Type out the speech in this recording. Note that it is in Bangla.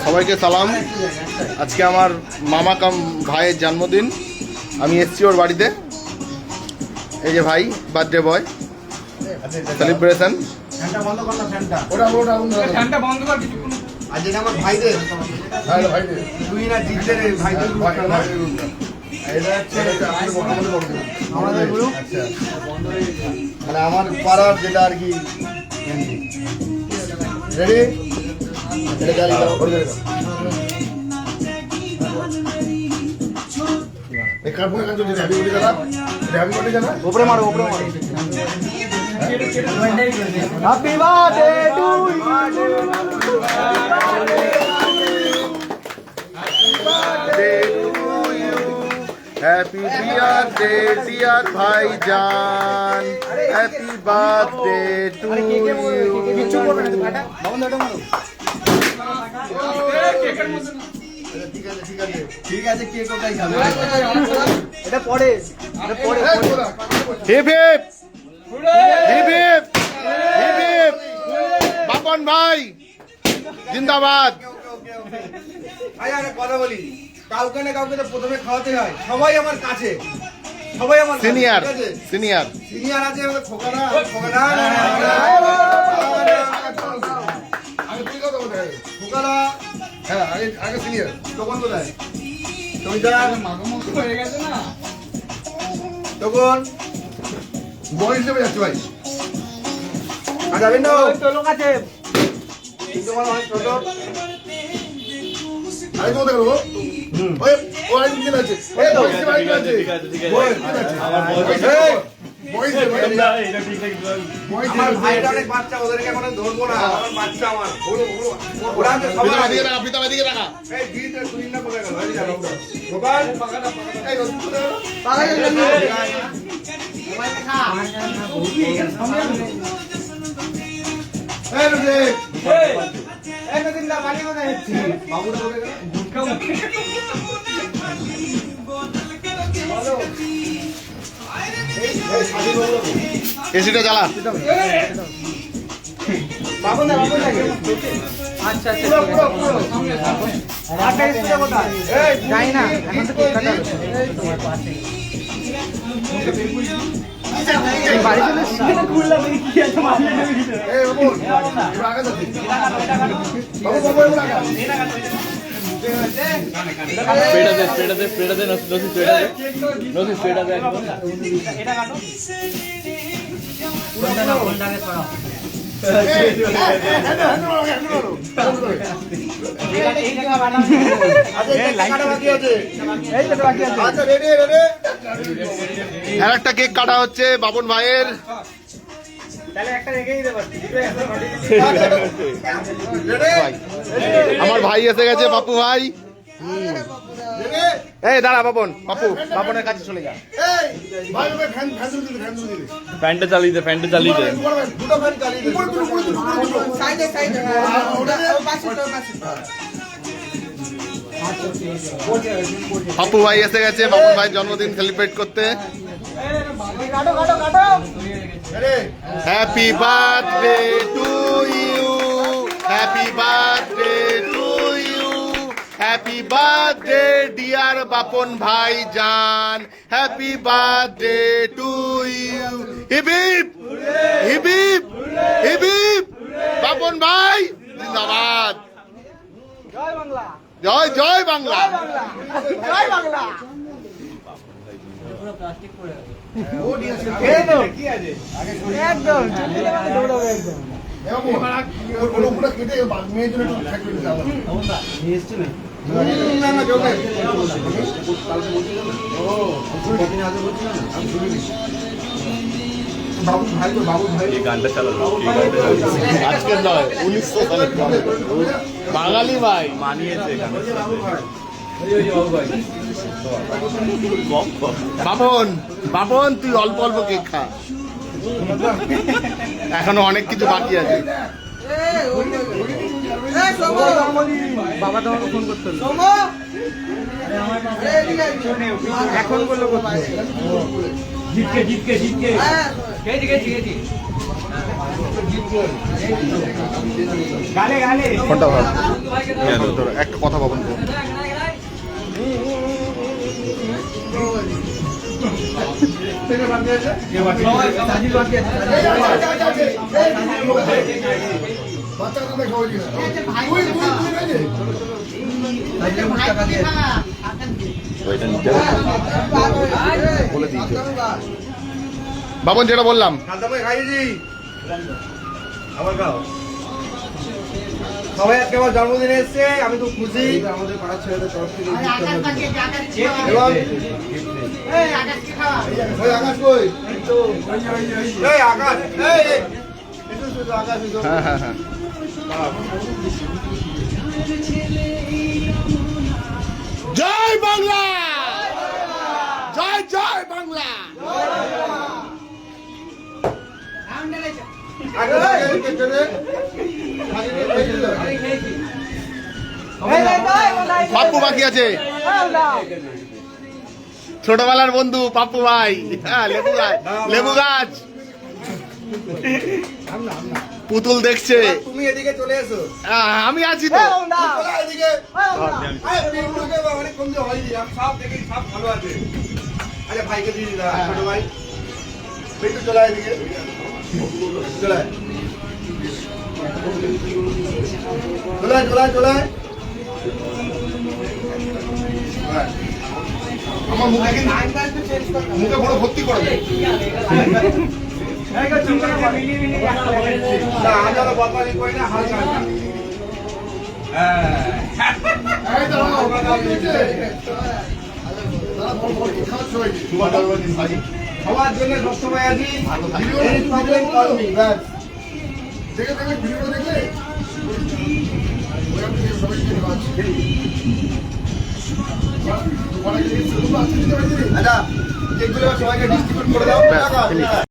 সবাইকে সালাম। আজকে আমার মামা কাম ভাইয়ের জন্মদিন, আমি এসছি ওর বাড়িতে। এই যে ভাই বার্থডে বয় সেলিব্রেশন। মানে আমার পাড়ার যেটা আর কি উপরে মারো, উপরে মারো। Happy birthday to you, happy birthday dear ভাইজান, হ্যাপি বার্থডে টু ইউ। ঠিক আছে, কেক ওটাই খাবে, এটা পরে, এটা পরে। Hip hip hip hip hip hip, Bapan ভাই জিন্দাবাদ। কথা বলি, কাউকে না কাউকে তো প্রথমে খাওয়াতে হয়। সবাই আমার কাছে, সবাই আমার সিনিয়র সিনিয়র সিনিয়র আছে। খোকারা খোকারা খোকারা, হ্যাঁ আগে আগে সিনিয়র। তখন কোথায় তুমি হয়ে গেছে না, তখন বই হিসেবে যাচ্ছে ভাই। যাবেন না লোক আছে তোমার অনেক ছোট। আরে তো দেখো ওই ওই দিন আছে, এই তো আছে, ঠিক আছে ঠিক আছে। আমার বয়স না, এটা ঠিক ঠিক। আমার ভাইরা অনেক বাচ্চা, ওদেরকে এখন ধরবো না। আমার বাচ্চা, আমার বড় বড় ওরা তো সবাই এদিকে রাখা, পিতা এদিকে রাখা। এই দিতে তুই না পড়ে গেল, এই যাও গোপাল পাকাটা পাকাটা, এই রসুন পাকা গেল। মোবাইল দেখা এই রে, এই নদিন না বালি কোথায় হচ্ছে? বাবুরা বলে গেল গুটকা মুখে। বলো এসিটা জ্বালা। বাবু না, বাবু লাগে। আচ্ছা আচ্ছা, পুরো পুরো আটা এসিটা কোথায়? এই যাই না, এখন তো কেক কাটা হচ্ছে তোমার পাশে। বাড়ি চলে সেটা খুললা দেখি কি আছে মারলে নেবে দিতে। এই বাবু আগে যাচ্ছে, বাবু বাবু লাগা এটা কাটো, পেটা দে পেটা দে পেটা দে, নসি পেটা দে, নসি পেটা দে একদম। এটা কাটো, কোনটা না কোনটাকে ছড়াও। এইটা বানাও, আচ্ছা এটা কাটা বাকি আছে, এই তো বাকি আছে। আচ্ছা রেডি রেডি। আরেকটা কেক কাটা হচ্ছে বাবন ভাইয়ের। তাহলে একটা রেখেই দে, আমার ভাই এসে গেছে, বাপু ভাই। এই দাঁড়া বাপন, বাপু বাপনের কাছে চলে যা। ফ্যানটা চালিয়ে দে, ফ্যানটা চালিয়ে দে। বাপু ভাই এসে গেছে বাপন ভাই জন্মদিন সেলিব্রেট করতে। Happy birthday to you, happy birthday to you, happy birthday dear Bapan ভাই জান, happy birthday to you. Hip hip hip hip hip hip, Bapan ভাই জিন্দাবাদ। জয় বাংলা, জয় জয় বাংলা, জয় বাংলা। গানটা চালালো আজকের নয়, 1900 সালে বাঙালি ভাই মানিয়েছে। বাপন বাপন তুই অল্প অল্প কেক খা, এখনো অনেক কিছু বাকি আছে। বাবা তোমাকে ফোন করতে এখন বললো জিতকে জিতকে জিতকে কোনটা ভালো? একটা কথা ভাবুন তো। বাবন যেটা বললাম সবাই আজকে আমার জন্মদিনে এসছে, আমি তো খুশি। আমাদের পাড়ার ছেলেদের তরফ থেকে আকাশ কই? আকাশ হ্যাঁ হ্যাঁ হ্যাঁ জয় বাংলা, জয় জয় বাংলা। পাপ্পু বাকি আছে, ছোটবেলার বন্ধু পাপ্পু ভাই। হ্যাঁ, লেবু গাছ, লেবু গাছ। পুতুল দেখছে। তুমি এদিকে চলে এসো, আমি আছি তো। এদিকে অনেক কম দিয়ে হয়নি, সব দেখি সব ভালো আছে। আচ্ছা ভাইকে দিয়ে দিলাম, ছোট ভাই একটু চলে আয় এদিকে, চলে আয়। চলে আয়, চলে আয়, চলে আয়। আমার মুখে মুখে বড় ভর্তি করে দেয়। না আমি তো বদমাশি করি না, হালকা সবার জন্য সবসময় আছি। আচ্ছা, এগুলো সবাইকে ডিস্ট্রিবিউট করে দাও।